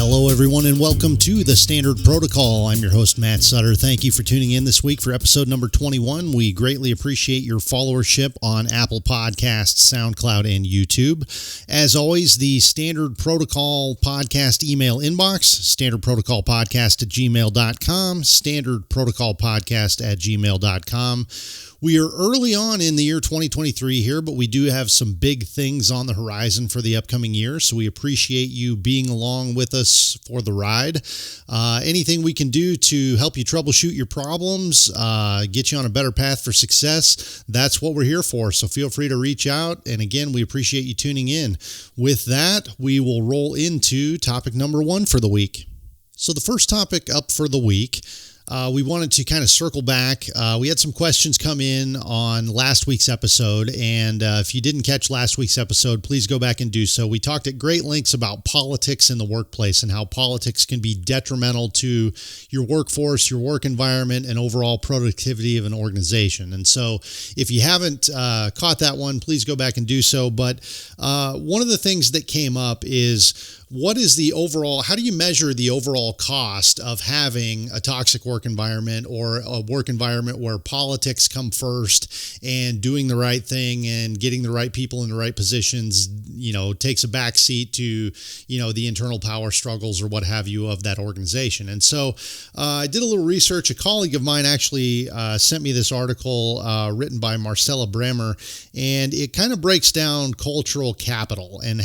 Hello, everyone, and welcome to the Standard Protocol. I'm your host, Matt Sutter. Thank you for tuning in this week for episode number 21. We greatly appreciate your followership on Apple Podcasts, SoundCloud, and YouTube. As always, the Standard Protocol podcast email inbox, standardprotocolpodcast@gmail.com, standardprotocolpodcast@gmail.com. We are early on in the year 2023 here, but we do have some big things on the horizon for the upcoming year, so we appreciate you being along with us for the ride. Anything we can do to help you troubleshoot your problems, get you on a better path for success, that's what we're here for, so feel free to reach out, and again, we appreciate you tuning in. With that, we will roll into topic number 1 for the week. So the first topic up for the week, we wanted to kind of circle back. We had some questions come in on last week's episode, and if you didn't catch last week's episode, please go back and do so. We talked at great lengths about politics in the workplace and how politics can be detrimental to your workforce, your work environment, and overall productivity of an organization. And so if you haven't caught that one, please go back and do so. But one of the things that came up is, what is the overall, how do you measure the overall cost of having a toxic work environment, or a work environment where politics come first and doing the right thing and getting the right people in the right positions, takes a backseat to, the internal power struggles or what have you of that organization? And so I did a little research. A colleague of mine actually sent me this article written by Marcella Bremer, and it kind of breaks down cultural capital and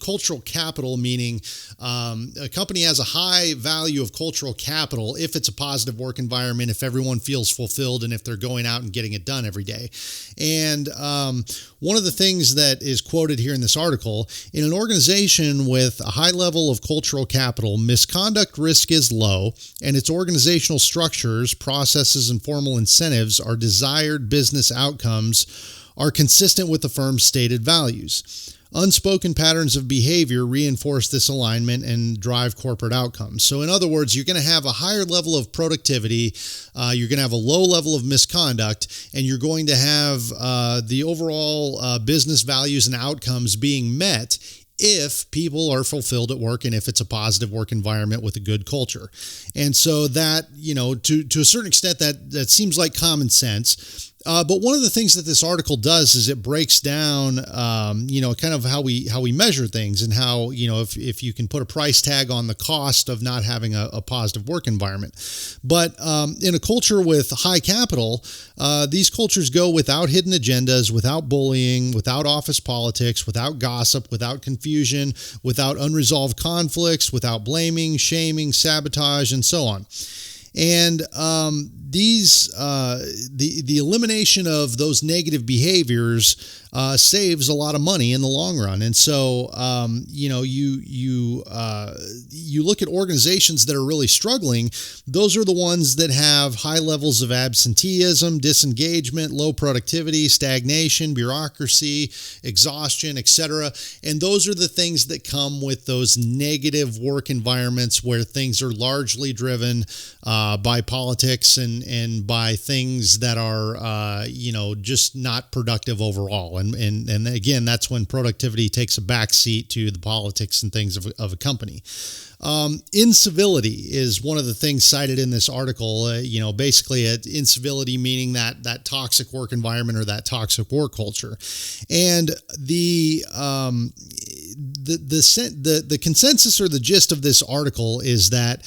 cultural capital, meaning a company has a high value of cultural capital if it's a positive work environment, if everyone feels fulfilled, and if they're going out and getting it done every day. And one of the things that is quoted here in this article, in an organization with a high level of cultural capital, misconduct risk is low, and its organizational structures, processes, and formal incentives are desired business outcomes are consistent with the firm's stated values. Unspoken patterns of behavior reinforce this alignment and drive corporate outcomes. So in other words, you're going to have a higher level of productivity, you're going to have a low level of misconduct, and you're going to have the overall business values and outcomes being met if people are fulfilled at work and if it's a positive work environment with a good culture. And so that, to a certain extent, that seems like common sense. But one of the things that this article does is it breaks down, kind of how we measure things, and how, if you can put a price tag on the cost of not having a positive work environment. But in a culture with high capital, these cultures go without hidden agendas, without bullying, without office politics, without gossip, without confusion, without unresolved conflicts, without blaming, shaming, sabotage, and so on. And the elimination of those negative behaviors saves a lot of money in the long run. And so, you look at organizations that are really struggling. Those are the ones that have high levels of absenteeism, disengagement, low productivity, stagnation, bureaucracy, exhaustion, etc. And those are the things that come with those negative work environments where things are largely driven by politics and by things that are, just not productive overall. And again, that's when productivity takes a backseat to the politics and things of a company. Incivility is one of the things cited in this article. Basically, incivility meaning that toxic work environment or that toxic work culture. And the consensus or the gist of this article is that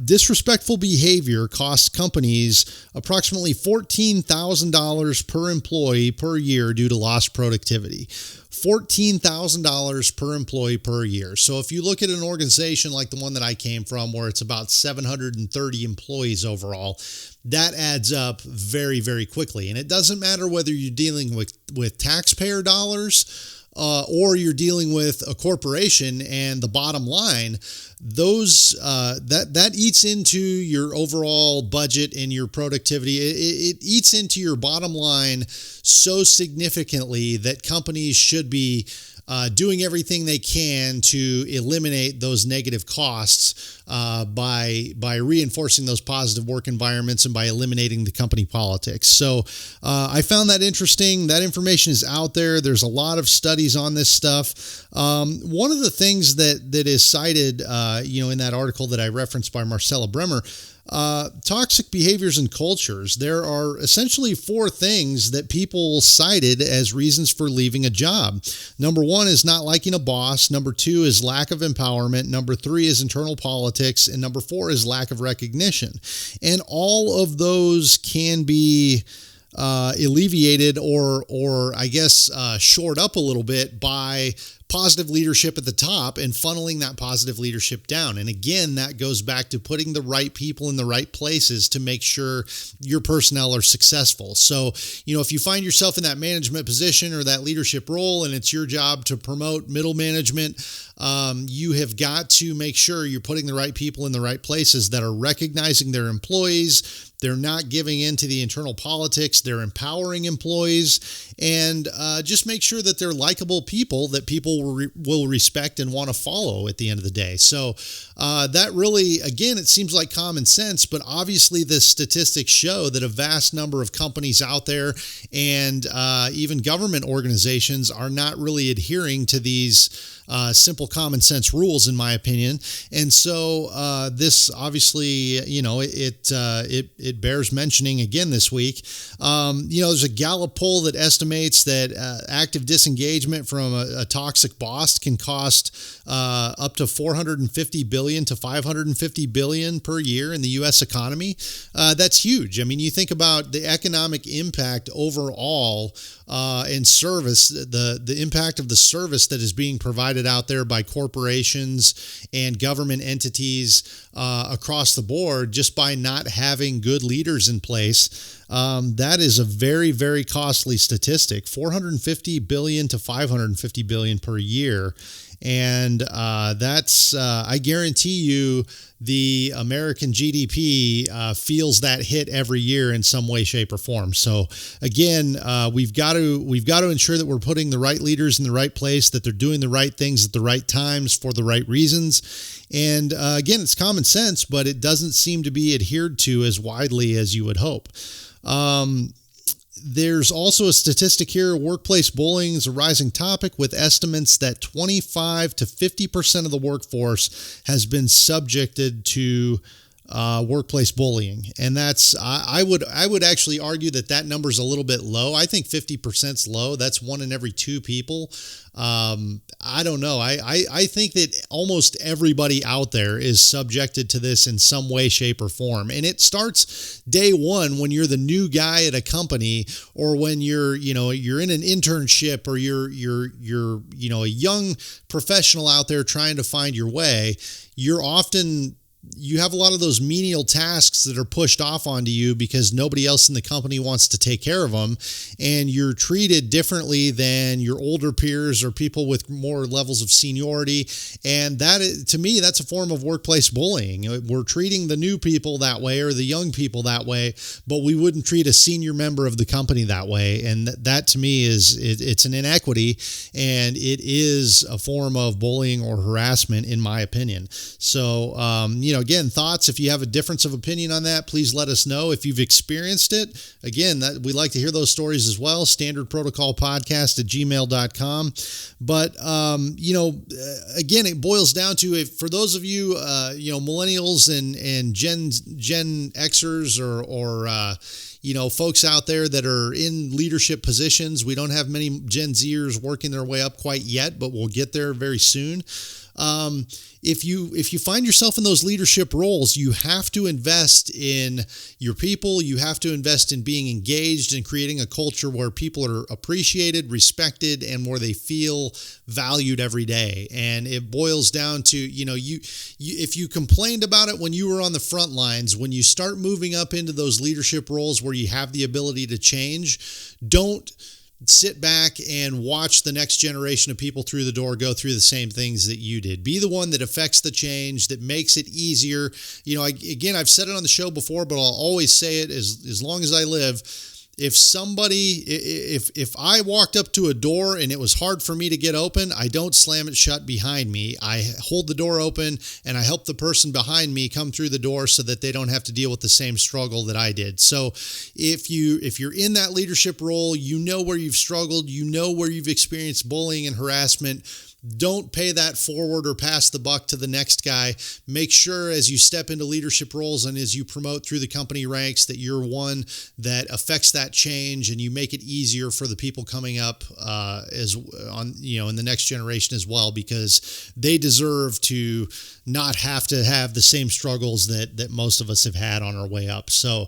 disrespectful behavior costs companies approximately $14,000 per employee per year due to lost productivity. $14,000 per employee per year. So if you look at an organization like the one that I came from, where it's about 730 employees overall, that adds up very, very quickly. And it doesn't matter whether you're dealing with taxpayer dollars or you're dealing with a corporation, and the bottom line, those that eats into your overall budget and your productivity. It eats into your bottom line so significantly that companies should be doing everything they can to eliminate those negative costs by reinforcing those positive work environments and by eliminating the company politics. So I found that interesting. That information is out there. There's a lot of studies on this stuff. One of the things that is cited, in that article that I referenced by Marcella Bremer, toxic behaviors and cultures. There are essentially 4 things that people cited as reasons for leaving a job. Number 1 is not liking a boss. Number 2 is lack of empowerment. Number 3 is internal politics. And number 4 is lack of recognition. And all of those can be alleviated or I guess shored up a little bit by positive leadership at the top and funneling that positive leadership down. And again, that goes back to putting the right people in the right places to make sure your personnel are successful. So, if you find yourself in that management position or that leadership role and it's your job to promote middle management, you have got to make sure you're putting the right people in the right places that are recognizing their employees. They're not giving in to the internal politics. They're empowering employees, and just make sure that they're likable people that people will respect and want to follow at the end of the day. So that really, again, it seems like common sense, but obviously the statistics show that a vast number of companies out there and even government organizations are not really adhering to these simple common sense rules, in my opinion. And so this obviously, it bears mentioning again this week. There's a Gallup poll that estimates that active disengagement from a toxic boss can cost up to $450 billion to $550 billion per year in the U.S. economy. That's huge. I mean, you think about the economic impact overall and service, the impact of the service that is being provided out there by corporations and government entities across the board just by not having good leaders in place. That is a very, very costly statistic, $450 billion to $550 billion per year. And that's, I guarantee you, the American GDP feels that hit every year in some way, shape, or form. So again, we've got to ensure that we're putting the right leaders in the right place, that they're doing the right things at the right times for the right reasons. And again, it's common sense, but it doesn't seem to be adhered to as widely as you would hope. There's also a statistic here. Workplace bullying is a rising topic, with estimates that 25 to 50% of the workforce has been subjected to workplace bullying. And that's, I would actually argue that number is a little bit low. I think 50% is low. That's 1 in every 2 people. I don't know. I think that almost everybody out there is subjected to this in some way, shape, or form. And it starts day one when you're the new guy at a company, or when you're in an internship, or you're a young professional out there trying to find your way. You have a lot of those menial tasks that are pushed off onto you because nobody else in the company wants to take care of them. And you're treated differently than your older peers or people with more levels of seniority. And that, to me, that's a form of workplace bullying. We're treating the new people that way, or the young people that way, but we wouldn't treat a senior member of the company that way. And that to me it's an inequity, and it is a form of bullying or harassment, in my opinion. So, again, thoughts. If you have a difference of opinion on that, please let us know. If you've experienced it, again, we like to hear those stories as well. standardprotocolpodcast@gmail.com. But, again, it boils down to, for those of you, millennials and Gen Xers or folks out there that are in leadership positions. We don't have many Gen Zers working their way up quite yet, but we'll get there very soon. If you find yourself in those leadership roles, you have to invest in your people. You have to invest in being engaged and creating a culture where people are appreciated, respected, and where they feel valued every day. And it boils down to, if you complained about it when you were on the front lines, when you start moving up into those leadership roles where you have the ability to change, don't sit back and watch the next generation of people through the door go through the same things that you did. Be the one that affects the change, that makes it easier. I've said it on the show before, but I'll always say it as long as I live. if I walked up to a door and it was hard for me to get open, I don't slam it shut behind me. I hold the door open and I help the person behind me come through the door so that they don't have to deal with the same struggle that I did. So if you're in that leadership role, you know where you've struggled, you know where you've experienced bullying and harassment. Don't pay that forward or pass the buck to the next guy. Make sure as you step into leadership roles and as you promote through the company ranks that you're one that affects that change, and you make it easier for the people coming up in the next generation as well, because they deserve to not have to have the same struggles that most of us have had on our way up. So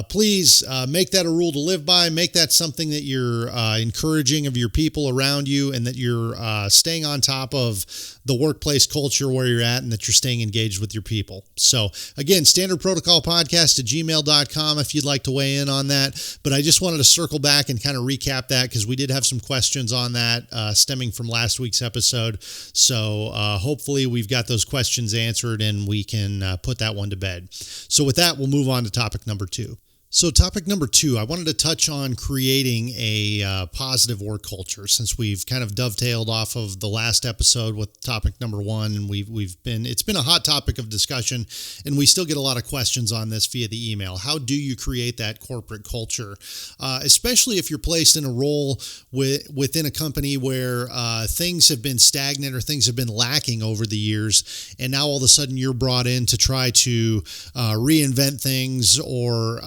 please make that a rule to live by. Make that something that you're encouraging of your people around you, and that you're staying on top of the workplace culture where you're at, and that you're staying engaged with your people. So again, standardprotocolpodcast@gmail.com if you'd like to weigh in on that. But I just wanted to circle back and kind of recap that, because we did have some questions on that stemming from last week's episode. So hopefully we've got those questions answered and we can put that one to bed. So with that, we'll move on to topic number 2. So topic number 2, I wanted to touch on creating a positive work culture, since we've kind of dovetailed off of the last episode with topic number 1, and it's been a hot topic of discussion, and we still get a lot of questions on this via the email. How do you create that corporate culture, especially if you're placed in a role within a company where things have been stagnant or things have been lacking over the years, and now all of a sudden you're brought in to try to reinvent things or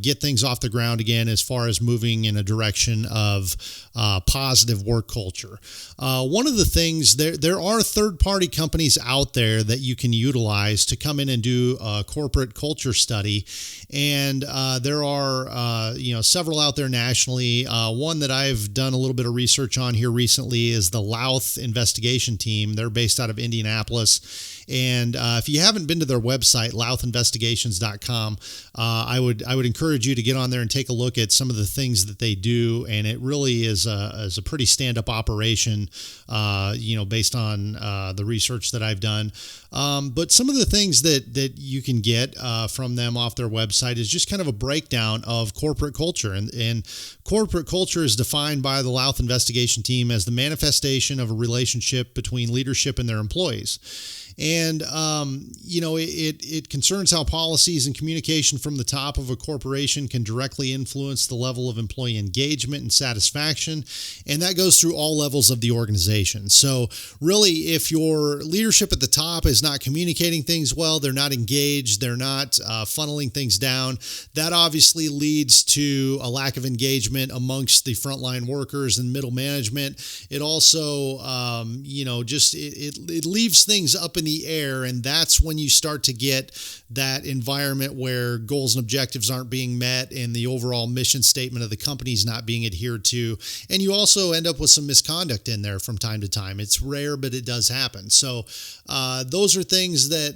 get things off the ground again, as far as moving in a direction of positive work culture. One of the things, there are third-party companies out there that you can utilize to come in and do a corporate culture study, and there are several out there nationally. One that I've done a little bit of research on here recently is the Louth Investigation Team. They're based out of Indianapolis. And if you haven't been to their website, louthinvestigations.com, I would encourage you to get on there and take a look at some of the things that they do. And it really is a pretty stand-up operation, based on the research that I've done. But some of the things that you can get from them off their website is just kind of a breakdown of corporate culture. And corporate culture is defined by the Louth Investigation Team as the manifestation of a relationship between leadership and their employees. And, it concerns how policies and communication from the top of a corporation can directly influence the level of employee engagement and satisfaction. And that goes through all levels of the organization. So really, if your leadership at the top is not communicating things well, they're not engaged, they're not funneling things down, that obviously leads to a lack of engagement amongst the frontline workers and middle management. It also, it leaves things up in the air, and that's when you start to get that environment where goals and objectives aren't being met, and the overall mission statement of the company is not being adhered to, and you also end up with some misconduct in there from time to time. It's rare, but it does happen. So those are things that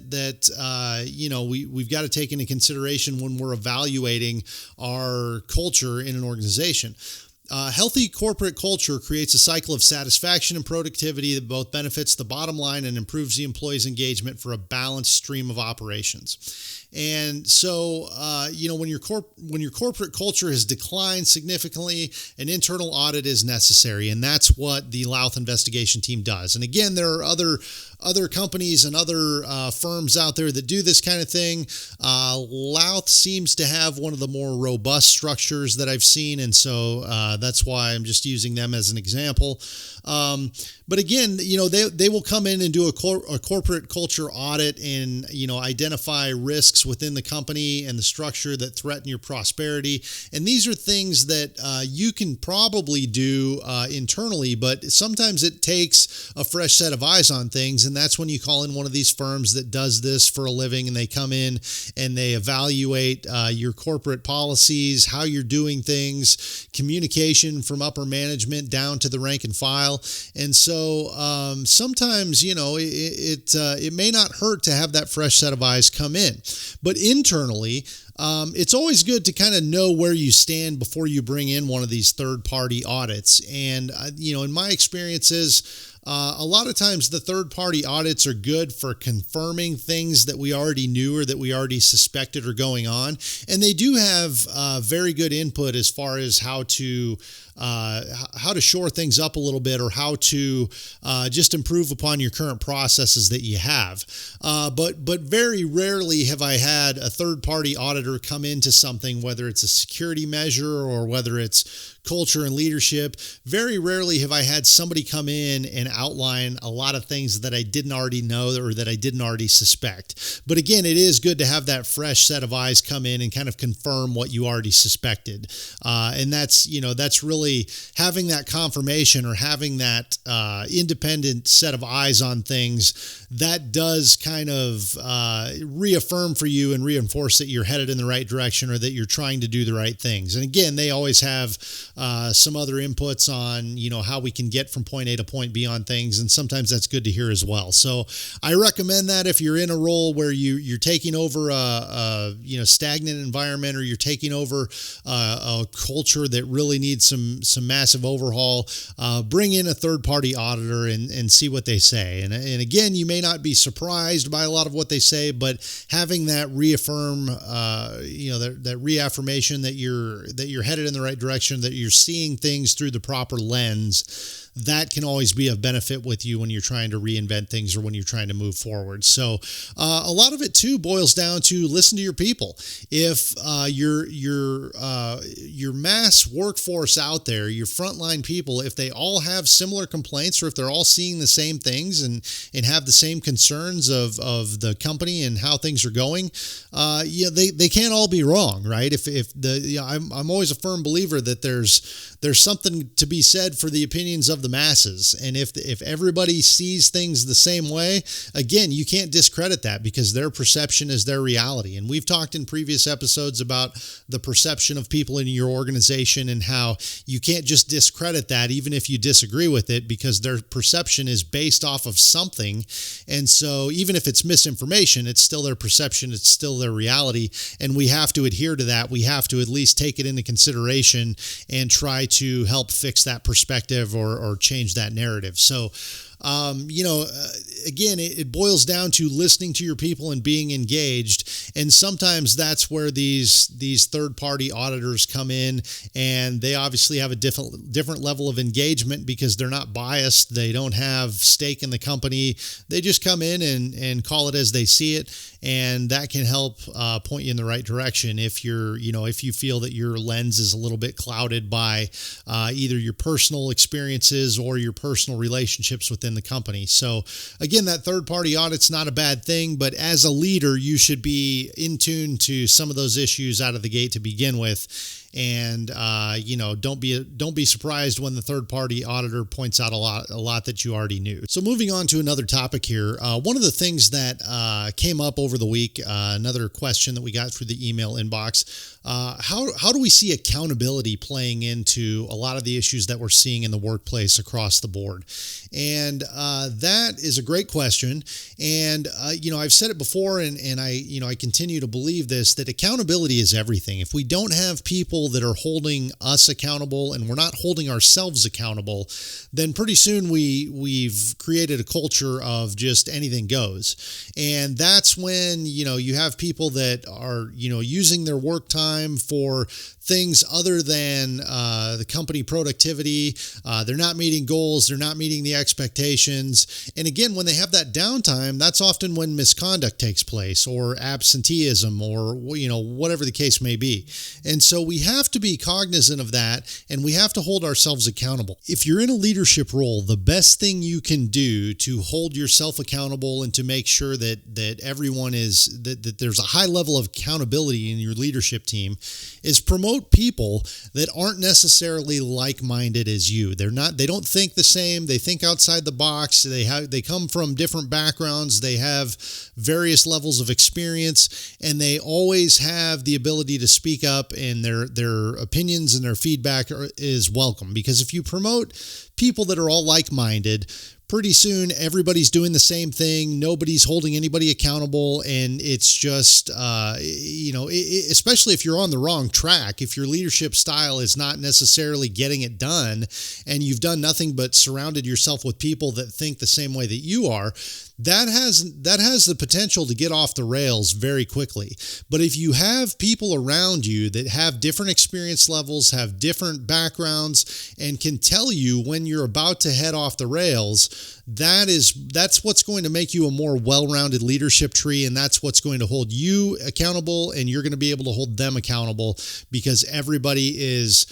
we've got to take into consideration when we're evaluating our culture in an organization. Healthy corporate culture creates a cycle of satisfaction and productivity that both benefits the bottom line and improves the employee's engagement for a balanced stream of operations. And so, when your corporate culture has declined significantly, an internal audit is necessary, and that's what the Louth Investigation Team does. And again, there are other companies and other firms out there that do this kind of thing. Louth seems to have one of the more robust structures that I've seen, and so that's why I'm just using them as an example. But again, they will come in and do a corporate culture audit and, identify risks within the company and the structure that threaten your prosperity. And these are things that you can probably do internally, but sometimes it takes a fresh set of eyes on things. And that's when you call in one of these firms that does this for a living, and they come in and they evaluate your corporate policies, how you're doing things, communication from upper management down to the rank and file. And so sometimes, it may not hurt to have that fresh set of eyes come in. But internally, it's always good to kind of know where you stand before you bring in one of these third-party audits. And, in my experiences, a lot of times the third-party audits are good for confirming things that we already knew or that we already suspected are going on. And they do have very good input as far as how to shore things up a little bit, or how to just improve upon your current processes that you have. But very rarely have I had a third-party auditor come into something, whether it's a security measure or whether it's culture and leadership. Very rarely have I had somebody come in and outline a lot of things that I didn't already know or that I didn't already suspect. But again, it is good to have that fresh set of eyes come in and kind of confirm what you already suspected. And that's really having that confirmation, or having that independent set of eyes on things. That does kind of reaffirm for you and reinforce that you're headed in the right direction, or that you're trying to do the right things. And again, they always have some other inputs on, how we can get from point A to point B on things. And sometimes that's good to hear as well. So I recommend that if you're in a role where you're taking over a stagnant environment, or you're taking over a culture that really needs some massive overhaul, bring in a third-party auditor and see what they say. And again, you may not be surprised by a lot of what they say, but having that that reaffirmation that you're headed in the right direction, that you're seeing things through the proper lens, that can always be of benefit with you when you're trying to reinvent things or when you're trying to move forward. So a lot of it too boils down to listen to your people. If your mass workforce out there, your frontline people, if they all have similar complaints, or if they're all seeing the same things and have the same concerns of the company and how things are going, they can't all be wrong, right? I'm always a firm believer that there's something to be said for the opinions of the masses. And if everybody sees things the same way, again, you can't discredit that, because their perception is their reality. And we've talked in previous episodes about the perception of people in your organization, and how you can't just discredit that even if you disagree with it, because their perception is based off of something. And so even if it's misinformation, it's still their perception, it's still their reality, and we have to adhere to that. We have to at least take it into consideration and try to help fix that perspective or change that narrative. So, again, it boils down to listening to your people and being engaged. And sometimes that's where these third-party auditors come in, and they obviously have a different level of engagement because they're not biased. They don't have stake in the company. They just come in and call it as they see it. And that can help point you in the right direction if you feel that your lens is a little bit clouded by either your personal experiences or your personal relationships within the company. So again, that third-party audit's not a bad thing, but as a leader, you should be in tune to some of those issues out of the gate to begin with. And don't be surprised when the third-party auditor points out a lot that you already knew. So moving on to another topic here, one of the things that came up over the week, another question that we got through the email inbox, how do we see accountability playing into a lot of the issues that we're seeing in the workplace across the board? And that is a great question. And I've said it before, and I continue to believe this, that accountability is everything. If we don't have people that are holding us accountable and we're not holding ourselves accountable, then pretty soon we've created a culture of just anything goes. And that's when, you have people that are, using their work time for things other than the company productivity. They're not meeting goals. They're not meeting the expectations. And again, when they have that downtime, that's often when misconduct takes place, or absenteeism, or whatever the case may be. And so we have to be cognizant of that, and we have to hold ourselves accountable. If you're in a leadership role, the best thing you can do to hold yourself accountable and to make sure that everyone that there's a high level of accountability in your leadership team is promote people that aren't necessarily like-minded as you. They don't think the same. They think outside the box. They come from different backgrounds. They have various levels of experience, and they always have the ability to speak up, and their opinions and their feedback is welcome. Because if you promote people that are all like-minded, pretty soon everybody's doing the same thing. Nobody's holding anybody accountable. And it's just, especially if you're on the wrong track, if your leadership style is not necessarily getting it done and you've done nothing but surrounded yourself with people that think the same way that you are, that has the potential to get off the rails very quickly. But if you have people around you that have different experience levels, have different backgrounds, and can tell you when you're about to head off the rails, that's what's going to make you a more well-rounded leadership tree, and that's what's going to hold you accountable, and you're going to be able to hold them accountable because everybody is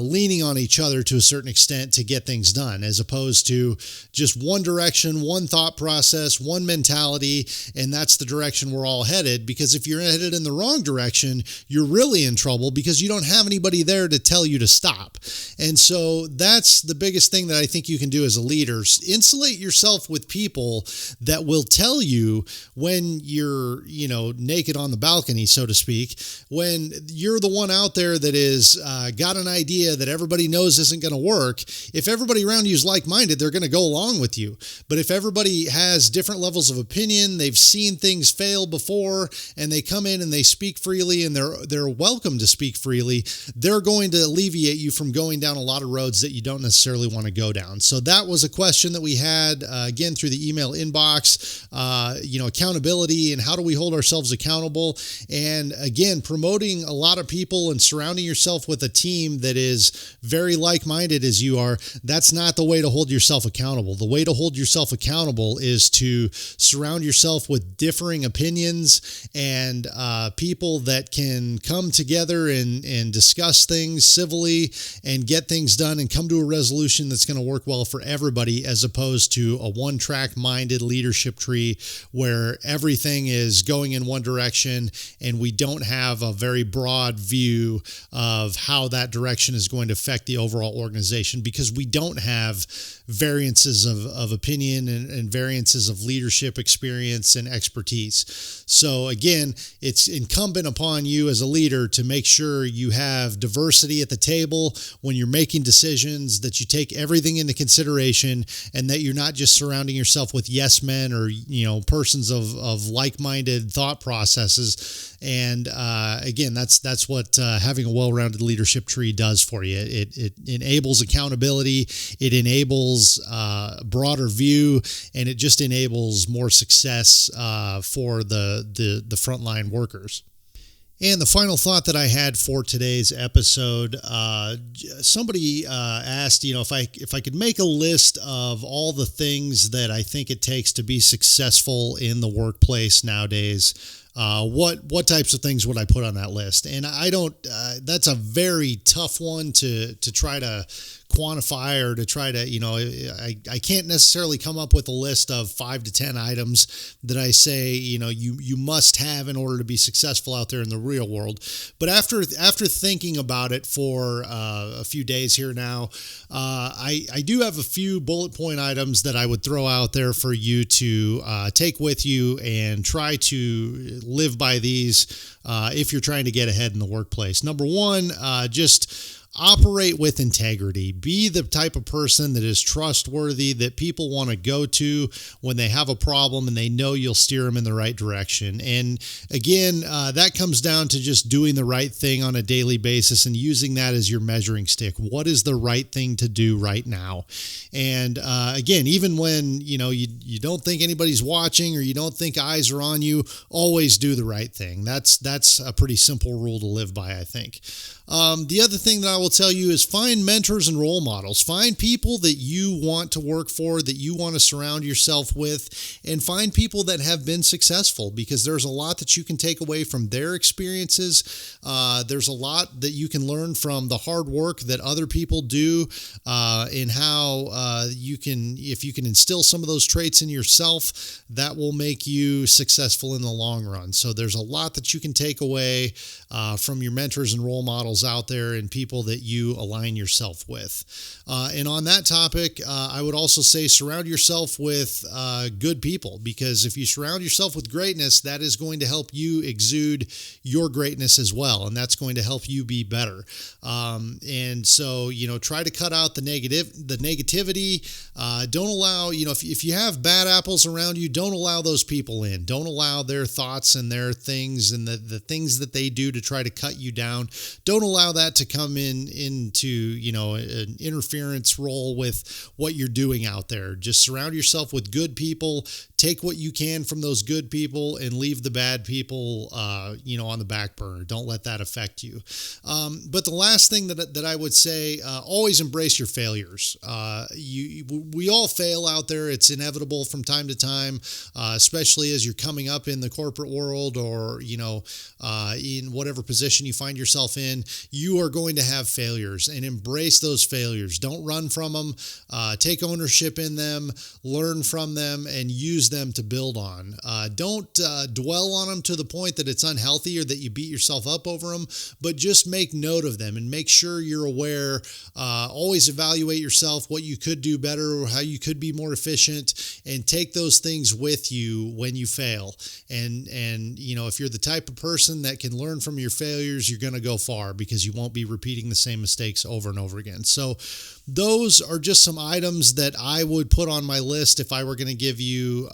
leaning on each other to a certain extent to get things done, as opposed to just one direction, one thought process, one mentality, and that's the direction we're all headed. Because if you're headed in the wrong direction, you're really in trouble because you don't have anybody there to tell you to stop. And so that's the biggest thing that I think you can do as a leader. Insulate yourself with people that will tell you when you're, naked on the balcony, so to speak, when you're the one out there that is got an idea that everybody knows isn't going to work. If everybody around you is like-minded, they're going to go along with you. But if everybody has different levels of opinion, they've seen things fail before, and they come in and they speak freely, and they're welcome to speak freely, they're going to alleviate you from going down a lot of roads that you don't necessarily want to go down. So that was a question that we had, again, through the email inbox, accountability and how do we hold ourselves accountable? And again, promoting a lot of people and surrounding yourself with a team that is very like-minded as you are, that's not the way to hold yourself accountable. The way to hold yourself accountable is to surround yourself with differing opinions and people that can come together and discuss things civilly and get things done and come to a resolution that's going to work well for everybody, as opposed to a one-track minded leadership tree where everything is going in one direction and we don't have a very broad view of how that direction is going to affect the overall organization, because we don't have variances of opinion and variances of leadership experience and expertise. So again, it's incumbent upon you as a leader to make sure you have diversity at the table when you're making decisions, that you take everything into consideration, and that you're not just surrounding yourself with yes men or, persons of like-minded thought processes. And again, that's what having a well-rounded leadership tree does for you. It enables accountability, it enables broader view, and it just enables more success for the frontline workers. And the final thought that I had for today's episode, somebody asked, if I could make a list of all the things that I think it takes to be successful in the workplace nowadays, what types of things would I put on that list? And I don't, that's a very tough one to try to quantify or to try to, I can't necessarily come up with a list of 5 to 10 items that I say, you must have in order to be successful out there in the real world. But after thinking about it for a few days here now, I do have a few bullet point items that I would throw out there for you to take with you and try to live by these if you're trying to get ahead in the workplace. Number one, just operate with integrity. Be the type of person that is trustworthy, that people want to go to when they have a problem and they know you'll steer them in the right direction. And again, that comes down to just doing the right thing on a daily basis and using that as your measuring stick. What is the right thing to do right now? And again, even when you don't think anybody's watching or you don't think eyes are on you, always do the right thing. That's a pretty simple rule to live by, I think. The other thing that I will tell you is find mentors and role models. Find people that you want to work for, that you want to surround yourself with, and find people that have been successful, because there's a lot that you can take away from their experiences. There's a lot that you can learn from the hard work that other people do, and how if you can instill some of those traits in yourself, that will make you successful in the long run. So there's a lot that you can take away from your mentors and role models out there, and people that you align yourself with. And on that topic, I would also say surround yourself with good people, because if you surround yourself with greatness, that is going to help you exude your greatness as well, and that's going to help you be better. And so, try to cut out the negativity. Don't allow, if you have bad apples around you, don't allow those people in. Don't allow their thoughts and their things and the things that they do to try to cut you down. Don't allow that to come into an interference role with what you're doing out there. Just surround yourself with good people. Take what you can from those good people and leave the bad people, on the back burner. Don't let that affect you. But the last thing that I would say, always embrace your failures. We all fail out there. It's inevitable from time to time, especially as you're coming up in the corporate world or, in whatever position you find yourself in. You are going to have failures, and embrace those failures. Don't run from them. Take ownership in them, learn from them, and use them to build on. Don't dwell on them to the point that it's unhealthy or that you beat yourself up over them, but just make note of them and make sure you're aware. Always evaluate yourself, what you could do better or how you could be more efficient, and take those things with you when you fail. And if you're the type of person that can learn from your failures, you're going to go far, because you won't be repeating the same mistakes over and over again. So those are just some items that I would put on my list if I were going to give you,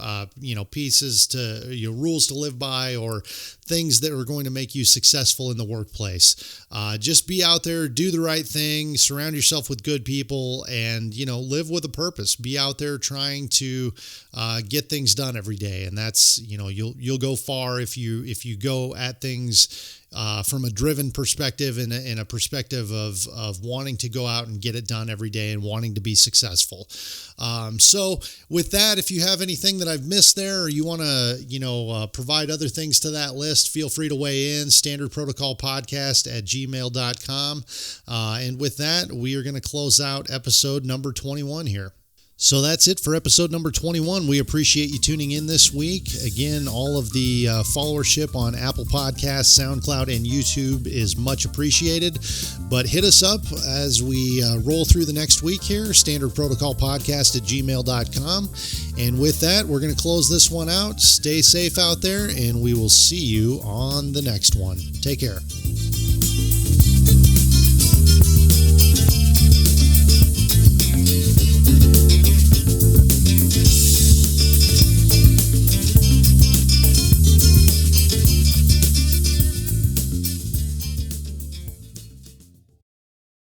pieces to, rules to live by, or things that are going to make you successful in the workplace. Just be out there, do the right thing, surround yourself with good people, and, live with a purpose. Be out there trying to get things done every day. And that's, you'll go far if you go at things from a driven perspective and a perspective of wanting to go out and get it done every day and wanting to be successful. So with that, if you have anything that I've missed there, or you want to, provide other things to that list, feel free to weigh in. standardprotocolpodcast@gmail.com. And with that, we are going to close out episode number 21 here. So that's it for episode number 21. We appreciate you tuning in this week. Again, all of the followership on Apple Podcasts, SoundCloud, and YouTube is much appreciated. But hit us up as we roll through the next week here, standardprotocolpodcast@gmail.com. And with that, we're going to close this one out. Stay safe out there, and we will see you on the next one. Take care.